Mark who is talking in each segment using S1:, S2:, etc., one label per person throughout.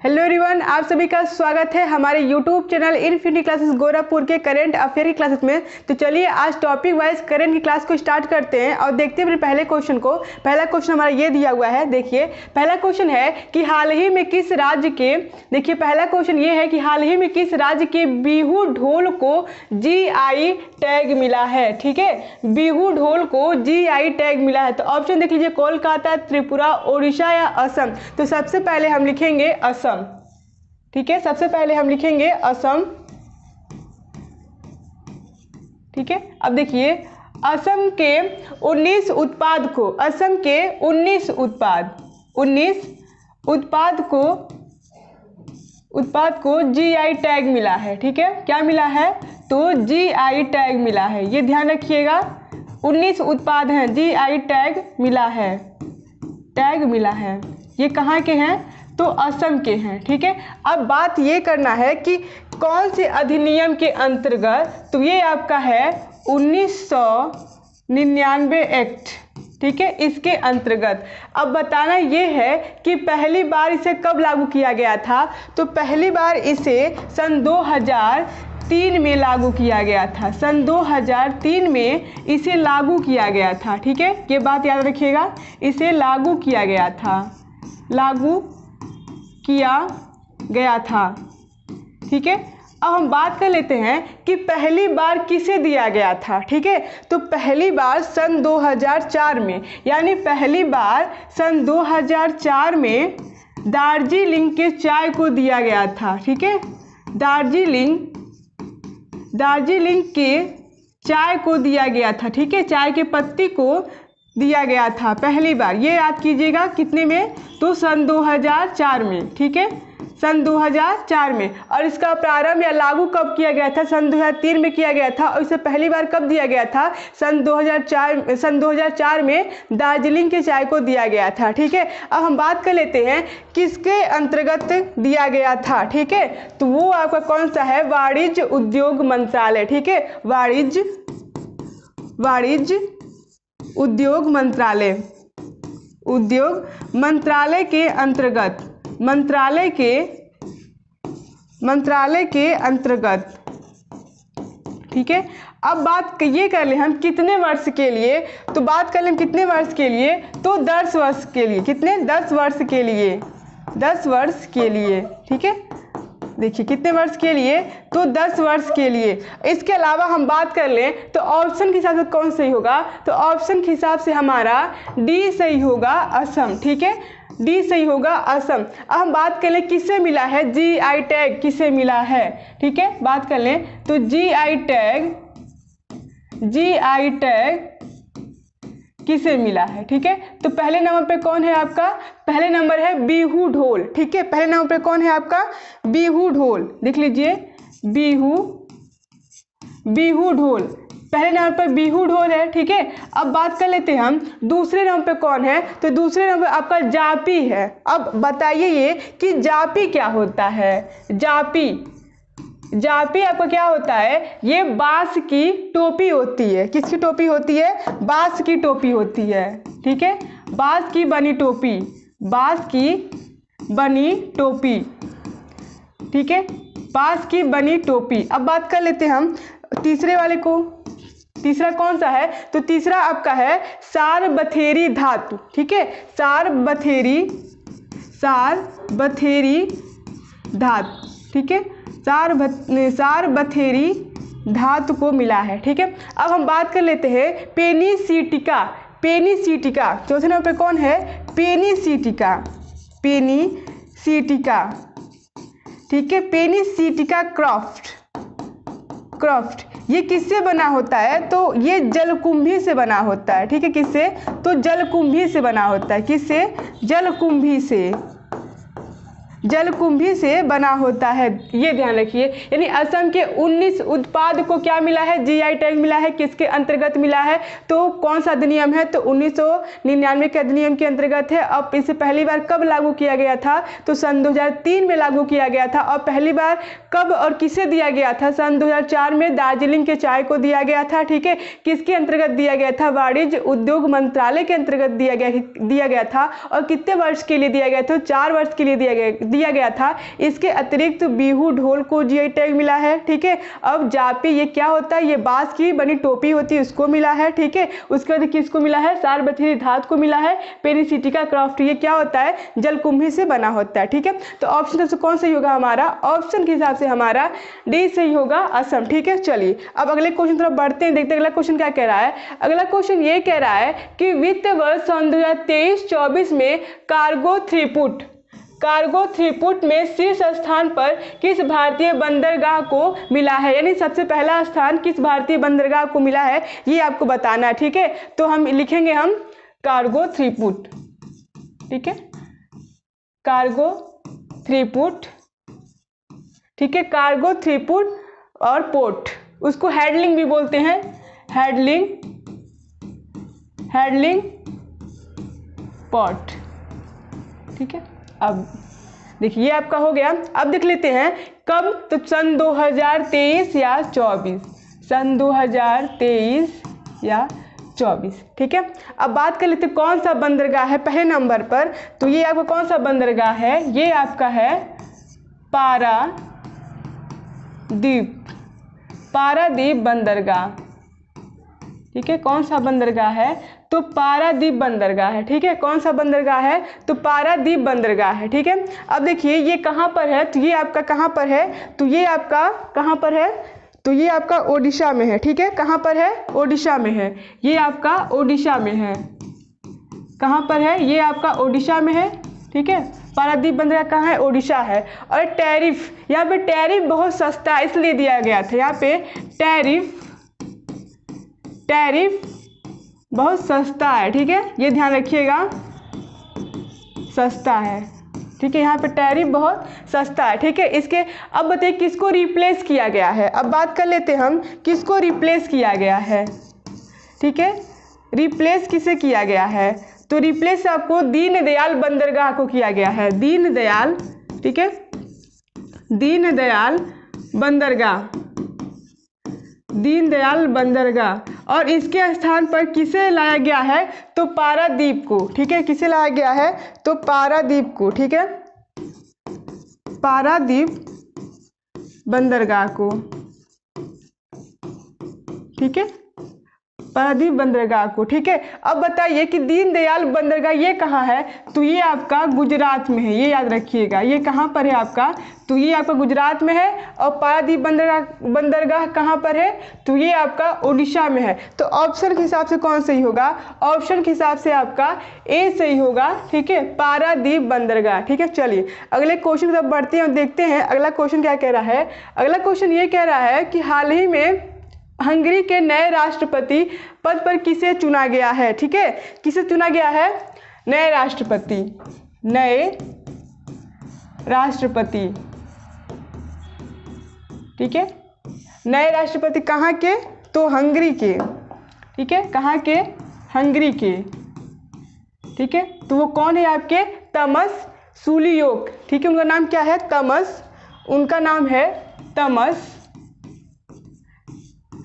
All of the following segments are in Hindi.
S1: हेलो एवरीवन, आप सभी का स्वागत है हमारे YouTube channel infinity classes Gorakhpur के करंट अफेयर की क्लासेस में। तो चलिए आज टॉपिक वाइज करंट की क्लास को स्टार्ट करते हैं और देखते हैं पहले क्वेश्चन को। पहला क्वेश्चन हमारा ये दिया हुआ है, देखिए पहला क्वेश्चन है कि हाल ही में किस राज्य के, देखिए पहला क्वेश्चन ये है कि हाल ही में किस राज्य के बिहू ढोल को GI टैग मिला है। ठीक है, बिहू ढोल को GI टैग मिला है। तो ऑप्शन देख लीजिए, कोलकाता, त्रिपुरा, ओडिशा या असम। तो सबसे पहले हम लिखेंगे असम। ठीक है, सबसे पहले हम लिखेंगे असम। ठीक है, अब देखिए असम के 19 उत्पाद को, असम के 19 उत्पाद को GI टैग मिला है। ठीक है, क्या मिला है? तो GI टैग मिला है, ये ध्यान रखिएगा। 19 उत्पाद हैं, GI टैग मिला है। ये कहाँ के हैं? तो असम के हैं। ठीक है, अब बात ये करना है कि कौन से अधिनियम के अंतर्गत, तो ये आपका है 1999 एक्ट। ठीक है, इसके अंतर्गत अब बताना ये है कि पहली बार इसे कब लागू किया गया था। तो पहली बार इसे सन 2003 में लागू किया गया था। सन 2003 में इसे लागू किया गया था। ठीक है, ये बात याद रखिएगा, इसे लागू किया गया था। ठीक है, अब हम बात कर लेते हैं कि पहली बार किसे दिया गया था। ठीक है, तो पहली बार सन 2004 में, यानी पहली बार सन 2004 में दार्जिलिंग के चाय को दिया गया था। ठीक है, दार्जिलिंग के चाय को दिया गया था। ठीक है, चाय के पत्ती को दिया गया था पहली बार, ये याद कीजिएगा। कितने में? तो सन 2004 में। ठीक है, सन 2004 में। और इसका प्रारंभ या लागू कब किया गया था? सन 2003 में किया गया था। और इसे पहली बार कब दिया गया था? सन 2004 में दार्जिलिंग के चाय को दिया गया था। ठीक है, अब हम बात कर लेते हैं किसके अंतर्गत दिया गया था। ठीक है, तो वो आपका कौन सा है? वाणिज्य उद्योग मंत्रालय। ठीक है, वाणिज्य उद्योग मंत्रालय के अंतर्गत, मंत्रालय के अंतर्गत। ठीक है, अब बात ये कर ले हम कितने वर्ष के लिए। तो बात कर लें कितने वर्ष के लिए, तो 10 वर्ष के लिए। कितने? 10 वर्ष के लिए, 10 वर्ष के लिए। ठीक है, देखिए कितने वर्ष के लिए? तो 10 वर्ष के लिए। इसके अलावा हम बात कर लें तो ऑप्शन के हिसाब से कौन सही होगा? तो ऑप्शन के हिसाब से हमारा डी सही होगा, असम। ठीक है, डी सही होगा, असम। अब हम बात कर लें किससे मिला है GI टैग, किससे मिला है। ठीक है, बात कर लें तो GI टैग किसे मिला है। ठीक है, तो पहले नंबर पे कौन है आपका? पहले नंबर है बिहू ढोल। ठीक है, पहले नंबर पे कौन है आपका? बिहू ढोल। देख लीजिए, बिहू ढोल पहले नंबर पर बिहू ढोल है। ठीक है, अब बात कर लेते हैं हम दूसरे नंबर पे कौन है। तो दूसरे नंबर आपका जापी है। अब बताइए ये कि जापी क्या होता है? जापी आपका क्या होता है? ये बांस की टोपी होती है। किसकी टोपी होती है? बांस की टोपी होती है। ठीक है, बांस की बनी टोपी। ठीक है, बांस की बनी टोपी। अब बात कर लेते हैं हम तीसरे वाले को। तीसरा कौन सा है? तो तीसरा आपका है सारबथेरी धातु। ठीक है, सारबथेरी धातु। ठीक है, सारबथेरी धातु को मिला है। ठीक है, अब हम बात कर लेते हैं पेनिसिटिका। चौथे नंबर पे कौन है? पेनिसिटिका। ठीक है, पेनिसिटिका क्रॉफ्ट ये किससे बना होता है? तो ये जलकुंभी से बना होता है। ठीक है, किससे? तो जलकुंभी से बना होता है। किससे? जलकुंभी से बना होता है, ये ध्यान रखिए। यानी असम के 19 उत्पाद को क्या मिला है? GI टैग मिला है। किसके अंतर्गत मिला है? तो कौन सा अधिनियम है? तो 1999 के अधिनियम के अंतर्गत है। अब इसे पहली बार कब लागू किया गया था? तो सन 2003 में लागू किया गया था। और पहली बार कब और किसे दिया गया था? सन 2004 में दार्जिलिंग के चाय को दिया गया था। ठीक है, किसके अंतर्गत दिया गया था? वाणिज्य उद्योग मंत्रालय के अंतर्गत दिया गया था। और कितने वर्ष के लिए दिया गया था? 4 वर्ष के लिए दिया गया था। इसके अतिरिक्त बीहू ढोल को जीआई टैग मिला है, ठीक है। अब जापी ये क्या होता है, ये बांस की बनी टोपी होती है, उसको मिला है, ठीक है। उसके बाद किसको मिला है, सारबथेरी धातु को मिला है। पेनिसिटिका क्राफ्ट ये क्या होता है, जलकुंभी से बना होता है, ठीक है। तो ऑप्शन से कौन सही होगा हमारा, ऑप्शन के हिसाब से हमारा डी सही होगा, असम, ठीक है। चलिए अब अगले क्वेश्चन तरफ बढ़ते हैं, देखते हैं अगला क्वेश्चन क्या कह रहा है। अगला क्वेश्चन ये कह रहा है कि वित्त वर्ष 2023-24 में कार्गो थ्रीपुट में शीर्ष स्थान पर किस भारतीय बंदरगाह को मिला है, यानी सबसे पहला स्थान किस भारतीय बंदरगाह को मिला है, ये आपको बताना है, ठीक है। तो हम लिखेंगे हम कार्गो थ्रीपुट, ठीक है, कार्गो थ्रीपुट, ठीक है। कार्गो थ्रीपुट और पोर्ट, उसको हैडलिंग भी बोलते हैं, हैडलिंग पोर्ट, ठीक है। अब देखिए ये आपका हो गया। अब देख लेते हैं कब, तो सन 2023 या 24, सन 2023 या 24, ठीक है। अब बात कर लेते हैं कौन सा बंदरगाह है पहले नंबर पर, तो ये आपका कौन सा बंदरगाह है, ये आपका है पारादीप बंदरगाह, ठीक है। कौन सा बंदरगाह है, तो पारादीप बंदरगाह है, ठीक है। कौन सा बंदरगाह है, तो पारादीप बंदरगाह है, ठीक है। अब देखिए ये कहाँ पर है, तो ये आपका कहाँ पर है, तो ये आपका कहाँ पर है, तो ये आपका ओडिशा में है, ठीक है। कहाँ पर है, ओडिशा में है, ये आपका ओडिशा में है, कहाँ पर है, ये आपका ओडिशा में है, ठीक है। पारादीप बंदरगाह कहाँ है, ओडिशा है। और टैरिफ, यहाँ पे टैरिफ बहुत सस्ता इसलिए दिया गया था, यहाँ पे टैरिफ बहुत सस्ता है, ठीक है, ये ध्यान रखिएगा, सस्ता है, ठीक है। यहाँ पे टैरिफ बहुत सस्ता है, ठीक है। इसके अब बताइए किसको रिप्लेस किया गया है, अब बात कर लेते हैं हम किसको रिप्लेस किया गया है, ठीक है। रिप्लेस किसे किया गया है, तो रिप्लेस आपको दीनदयाल बंदरगाह को किया गया है, दीनदयाल, ठीक है, दीनदयाल बंदरगाह। और इसके स्थान पर किसे लाया गया है, तो पारादीप को, ठीक है। किसे लाया गया है, तो पारादीप को, ठीक है, पारादीप बंदरगाह को, ठीक है, पारादीप बंदरगाह को, ठीक है। अब बताइए कि दीनदयाल बंदरगाह ये कहाँ है, तो ये आपका गुजरात में है, ये याद रखिएगा, ये कहाँ पर है आपका, तो ये आपका गुजरात में है। और पारादीप बंदरगाह कहाँ पर है, तो ये आपका उड़ीसा में है। तो ऑप्शन के हिसाब से कौन सही होगा, ऑप्शन के हिसाब से आपका ए सही होगा, ठीक है, पारादीप बंदरगाह, ठीक है। चलिए अगले क्वेश्चन की तरफ बढ़ते हैं और देखते हैं अगला क्वेश्चन क्या कह रहा है। अगला क्वेश्चन ये कह रहा है कि हाल ही में हंगरी के नए राष्ट्रपति पद पर किसे चुना गया है, ठीक है, किसे चुना गया है, नए राष्ट्रपति, ठीक है। नए राष्ट्रपति कहाँ के, तो हंगरी के, ठीक है, कहाँ के, हंगरी के, ठीक है। तो वो कौन है आपके, तमस सुलियोक, ठीक है। उनका नाम क्या है, तमस, उनका नाम है तमस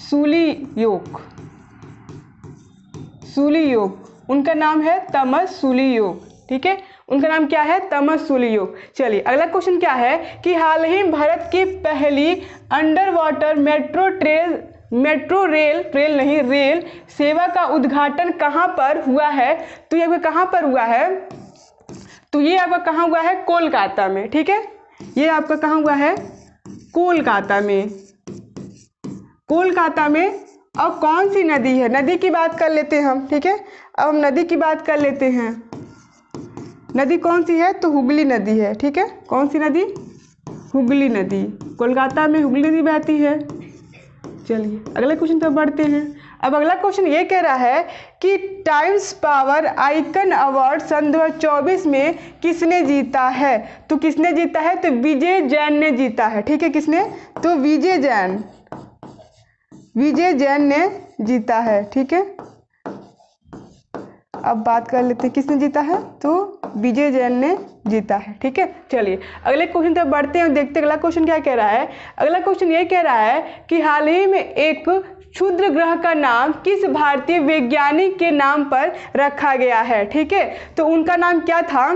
S1: सुलियोक, उनका नाम है तमस सुलियोक, ठीक है। उनका नाम क्या है, तमस सुलियोक। चलिए अगला क्वेश्चन क्या है कि हाल ही भारत की पहली अंडर वाटर रेल सेवा का उद्घाटन कहाँ पर हुआ है, तो ये कहाँ पर हुआ है, तो ये आपका कहाँ हुआ है, कोलकाता में, ठीक है। ये आपका कहाँ हुआ है, कोलकाता में, कोलकाता में। और कौन सी नदी है, नदी की बात कर लेते हैं हम, ठीक है। अब हम नदी की बात कर लेते हैं, नदी कौन सी है, तो हुगली नदी है, ठीक है। कौन सी नदी, हुगली नदी, कोलकाता में हुगली नदी बहती है। चलिए अगले क्वेश्चन पर बढ़ते हैं। अब अगला क्वेश्चन ये कह रहा है कि टाइम्स पावर आइकन अवार्ड सन 2024 में किसने जीता है, तो किसने जीता है, तो विजय जैन ने जीता है, ठीक है। किसने, तो विजय जैन ने जीता है, ठीक है। अब बात कर लेते हैं किसने जीता है, तो विजय जैन ने जीता है, ठीक है। चलिए अगले क्वेश्चन तक बढ़ते हैं और देखते हैं अगला क्वेश्चन क्या कह रहा है। अगला क्वेश्चन ये कह रहा है कि हाल ही में एक क्षुद्र ग्रह का नाम किस भारतीय वैज्ञानिक के नाम पर रखा गया है, ठीक है। तो उनका नाम क्या था,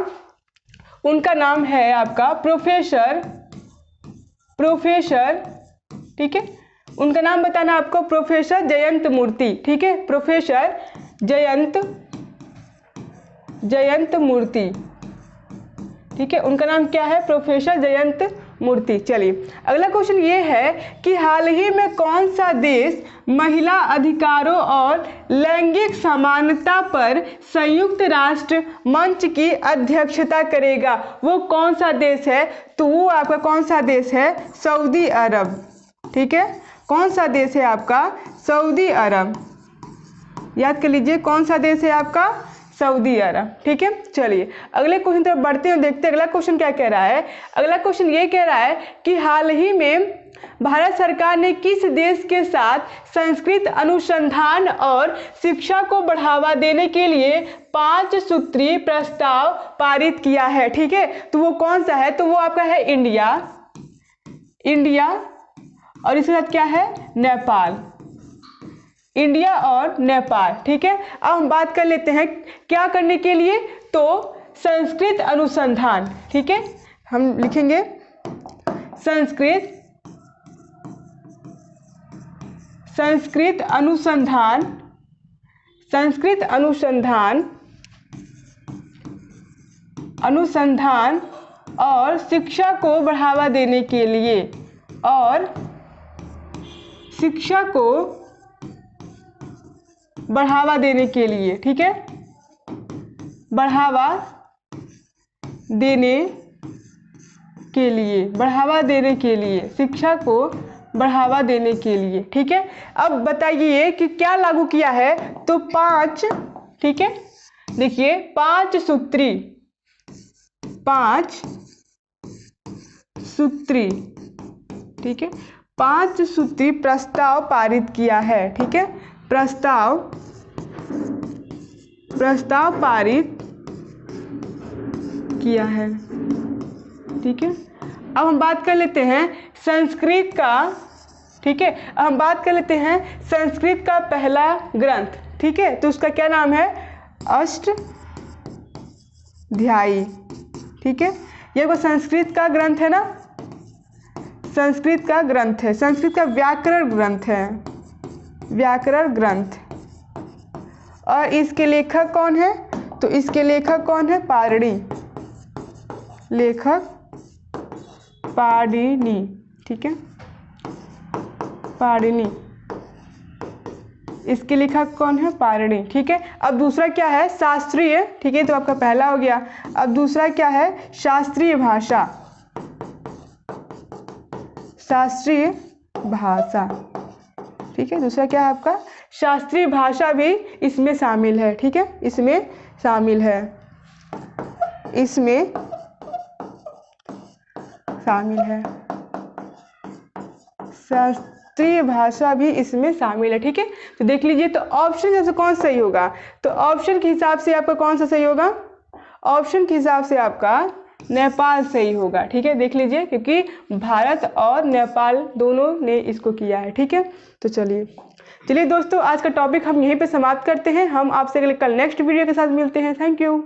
S1: उनका नाम है आपका प्रोफेसर, ठीक है, उनका नाम बताना आपको, प्रोफेसर जयंत मूर्ति, ठीक है, प्रोफेसर जयंत मूर्ति, ठीक है, उनका नाम क्या है, प्रोफेसर जयंत मूर्ति। चलिए अगला क्वेश्चन ये है कि हाल ही में कौन सा देश महिला अधिकारों और लैंगिक समानता पर संयुक्त राष्ट्र मंच की अध्यक्षता करेगा, वो कौन सा देश है, तो वो आपका कौन सा देश है, सऊदी अरब, ठीक है, कौन सा देश है आपका, सऊदी अरब, याद कर लीजिए कौन सा देश है आपका, सऊदी अरब, ठीक है। चलिए अगले क्वेश्चन तरफ बढ़ते हैं, देखते हैं अगला क्वेश्चन क्या कह रहा है। अगला क्वेश्चन ये कह रहा है कि हाल ही में भारत सरकार ने किस देश के साथ संस्कृत अनुसंधान और शिक्षा को बढ़ावा देने के लिए 5 सूत्रीय प्रस्ताव पारित किया है, ठीक है, तो वो कौन सा है, तो वो आपका है इंडिया और इसके साथ क्या है, नेपाल, इंडिया और नेपाल, ठीक है। अब हम बात कर लेते हैं क्या करने के लिए, तो संस्कृत अनुसंधान, ठीक है, हम लिखेंगे संस्कृत अनुसंधान और शिक्षा को बढ़ावा देने के लिए, और शिक्षा को बढ़ावा देने के लिए, ठीक है, बढ़ावा देने के लिए, शिक्षा को बढ़ावा देने के लिए, ठीक है। अब बताइए कि क्या लागू किया है, तो 5, ठीक है, देखिए 5 सूत्री, ठीक है, 5 सूत्री प्रस्ताव पारित किया है, ठीक है, प्रस्ताव पारित किया है, ठीक है। अब हम बात कर लेते हैं संस्कृत का, ठीक है, अब हम बात कर लेते हैं संस्कृत का पहला ग्रंथ, ठीक है, तो उसका क्या नाम है, अष्टाध्यायी, ठीक है, ये वो संस्कृत का ग्रंथ है ना, संस्कृत का ग्रंथ है, संस्कृत का व्याकरण ग्रंथ, और इसके लेखक कौन है, तो इसके लेखक कौन है, पाणिनि, ठीक है, पाणिनि, इसके लेखक कौन है, पाणिनि, ठीक है। अब दूसरा क्या है, शास्त्रीय, ठीक है, तो आपका पहला हो गया। अब दूसरा क्या है, शास्त्रीय भाषा, ठीक है, दूसरा क्या है आपका, शास्त्रीय भाषा भी इसमें शामिल है, ठीक है, इसमें शामिल है, शास्त्रीय भाषा भी इसमें शामिल है, ठीक है। तो देख लीजिए, तो ऑप्शन से कौन सही होगा, तो ऑप्शन के हिसाब से आपका कौन सा सही होगा, ऑप्शन के हिसाब से आपका नेपाल सही होगा, ठीक है, देख लीजिए, क्योंकि भारत और नेपाल दोनों ने इसको किया है, ठीक है। तो चलिए दोस्तों, आज का टॉपिक हम यहीं पे समाप्त करते हैं, हम आपसे कल नेक्स्ट वीडियो के साथ मिलते हैं, थैंक यू।